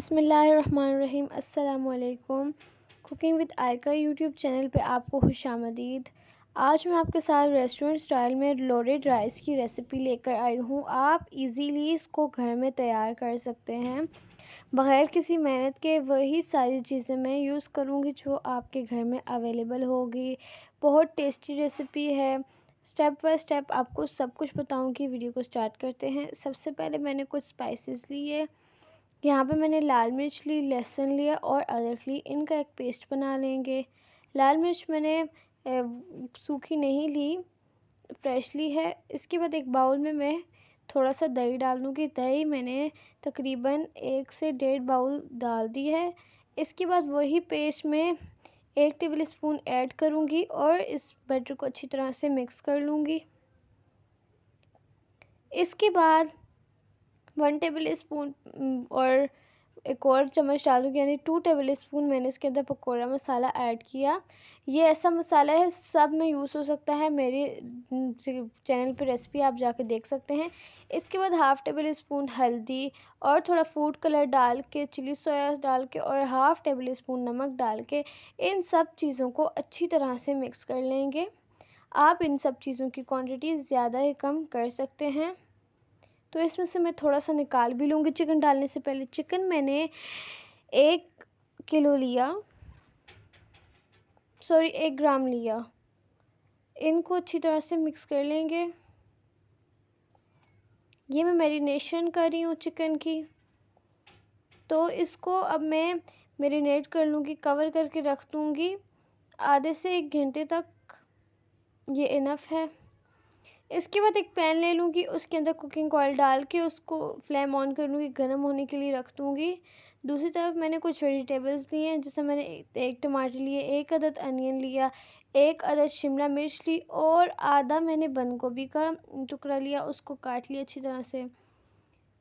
बिस्मिल्लाहिर्रहमानिर्रहीम। अस्सलामुअलैकुम। Cooking with आयका YouTube channel पे आपको खुशामदीद। आज मैं आपके साथ रेस्टोरेंट स्टाइल में लोडेड राइस की रेसिपी लेकर आई हूँ। आप इजीली इसको घर में तैयार कर सकते हैं बग़ैर किसी मेहनत के। वही सारी चीज़ें मैं यूज़ करूँगी जो आपके घर में अवेलेबल होगी। बहुत टेस्टी रेसिपी है। स्टेप बाय स्टेप आपको सब कुछ बताऊँगी। वीडियो को स्टार्ट करते हैं। सबसे पहले मैंने कुछ स्पाइसेस लिए। यहाँ पे मैंने लाल मिर्च ली, लहसुन लिया और अदरक ली। इनका एक पेस्ट बना लेंगे। लाल मिर्च मैंने सूखी नहीं ली, फ्रेश ली है। इसके बाद एक बाउल में मैं थोड़ा सा दही डाल दूँगी। दही मैंने तकरीबन 1 से 1.5 बाउल डाल दी है। इसके बाद वही पेस्ट में 1 टेबल स्पून ऐड करूँगी और इस बैटर को अच्छी तरह से मिक्स कर लूँगी। इसके बाद 1 टेबल स्पून और एक और चम्मच डालूँगी, यानी 2 टेबल स्पून मैंने इसके अंदर पकौड़ा मसाला ऐड किया। ये ऐसा मसाला है, सब में यूज़ हो सकता है। मेरे चैनल पे रेसिपी आप जाके देख सकते हैं। इसके बाद 1/2 टेबल स्पून हल्दी और थोड़ा फूड कलर डाल के, चिली सोया डाल के और 1/2 टेबल स्पून नमक डाल के इन सब चीज़ों को अच्छी तरह से मिक्स कर लेंगे। आप इन सब चीज़ों की क्वांटिटी ज़्यादा या कम कर सकते हैं। तो इसमें से मैं थोड़ा सा निकाल भी लूँगी चिकन डालने से पहले। चिकन मैंने 1 किलो लिया, 1 ग्राम लिया। इनको अच्छी तरह से मिक्स कर लेंगे। ये मैं मैरिनेशन कर रही हूँ चिकन की, तो इसको अब मैं मैरिनेट कर लूँगी, कवर करके रख दूँगी आधे से 1 घंटे तक। ये इनफ है। इसके बाद एक पैन ले लूँगी, उसके अंदर कुकिंग ऑयल डाल के उसको फ्लेम ऑन कर लूँगी, गर्म होने के लिए रख दूँगी। दूसरी तरफ मैंने कुछ वेजिटेबल्स लिए हैं, जैसे मैंने 1 टमाटर लिए, 1 अदद अनियन लिया, 1 अदद शिमला मिर्च ली और आधा मैंने बंद गोभी का टुकड़ा लिया, उसको काट लिया अच्छी तरह से।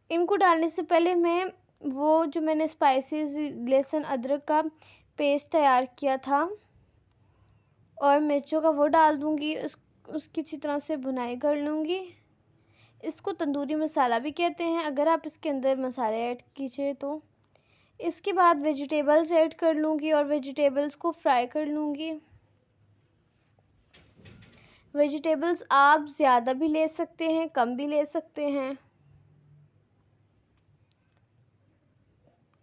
इनको डालने से पहले मैं वो जो मैंने स्पाइसेस लहसुन अदरक का पेस्ट तैयार किया था और मिर्चों का, वो डाल दूँगी। उसकी अच्छी तरह से भुनाई कर लूँगी। इसको तंदूरी मसाला भी कहते हैं, अगर आप इसके अंदर मसाले ऐड कीजिए तो। इसके बाद वेजिटेबल्स ऐड कर लूँगी और वेजिटेबल्स को फ्राई कर लूँगी। वेजिटेबल्स आप ज़्यादा भी ले सकते हैं, कम भी ले सकते हैं।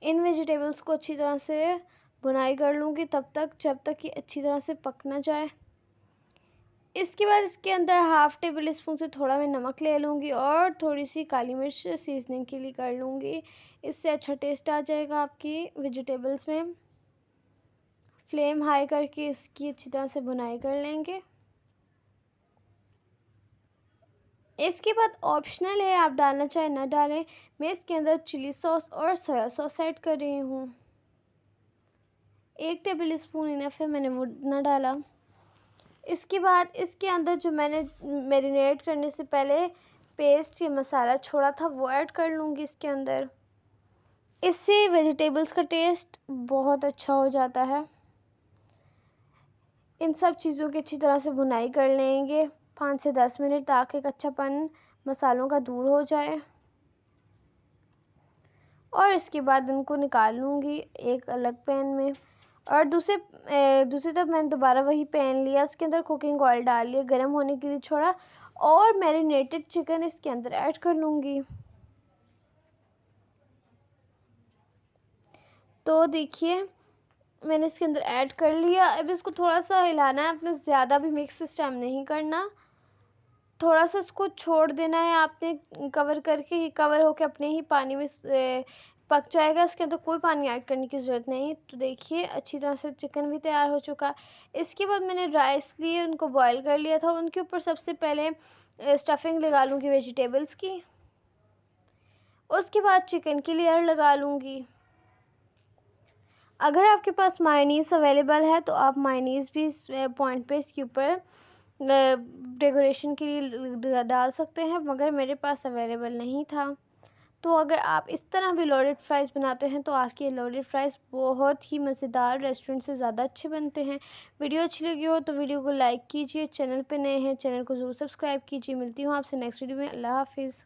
इन वेजिटेबल्स को अच्छी तरह से भुनाई कर लूँगी तब तक जब तक ये अच्छी तरह से पक ना जाए। इसके बाद इसके अंदर 1/2 टेबल स्पून से थोड़ा मैं नमक ले लूँगी और थोड़ी सी काली मिर्च सीजनिंग के लिए कर लूँगी। इससे अच्छा टेस्ट आ जाएगा आपकी वेजिटेबल्स में। फ्लेम हाई करके इसकी अच्छी तरह से भुनाई कर लेंगे। इसके बाद ऑप्शनल है, आप डालना चाहे ना डालें। मैं इसके अंदर चिली सॉस और सोया सॉस ऐड कर रही हूँ। 1 टेबल स्पून इनफ है, मैंने वो ना डाला। इसके बाद इसके अंदर जो मैंने मैरिनेट करने से पहले पेस्ट या मसाला छोड़ा था वो ऐड कर लूँगी इसके अंदर। इससे वेजिटेबल्स का टेस्ट बहुत अच्छा हो जाता है। इन सब चीज़ों की अच्छी तरह से भुनाई कर लेंगे 5 से 10 मिनट, ताकि कच्चापन मसालों का दूर हो जाए। और इसके बाद इनको निकाल लूँगी एक अलग पैन में। और दूसरी तरफ मैंने दोबारा वही पैन लिया, इसके अंदर कुकिंग ऑयल डाल लिया, गर्म होने के लिए छोड़ा और मैरिनेटेड चिकन इसके अंदर ऐड कर लूँगी। तो देखिए मैंने इसके अंदर ऐड कर लिया। अब इसको थोड़ा सा हिलाना है आपने, ज़्यादा भी मिक्स इस टाइम नहीं करना। थोड़ा सा इसको छोड़ देना है आपने कवर करके। ही कवर होकर अपने ही पानी में पक जाएगा। इसके अंदर कोई पानी ऐड करने की ज़रूरत नहीं। तो देखिए अच्छी तरह से चिकन भी तैयार हो चुका। इसके बाद मैंने राइस लिए, उनको बॉईल कर लिया था। उनके ऊपर सबसे पहले स्टफिंग लगा लूँगी वेजिटेबल्स की। उसके बाद चिकन की लेयर लगा लूँगी। अगर आपके पास मायोनीज़ अवेलेबल है तो आप मायोनीज़ भी इस पॉइंट पे इसके ऊपर डेकोरेशन के लिए डाल सकते हैं, मगर मेरे पास अवेलेबल नहीं था। तो अगर आप इस तरह भी लोडेड फ्राइज़ बनाते हैं तो आपके लोडेड फ्राइज़ बहुत ही मज़ेदार, रेस्टोरेंट से ज़्यादा अच्छे बनते हैं। वीडियो अच्छी लगी हो तो वीडियो को लाइक कीजिए। चैनल पे नए हैं, चैनल को ज़रूर सब्सक्राइब कीजिए। मिलती हूँ आपसे नेक्स्ट वीडियो में। अल्लाह हाफ़िज़।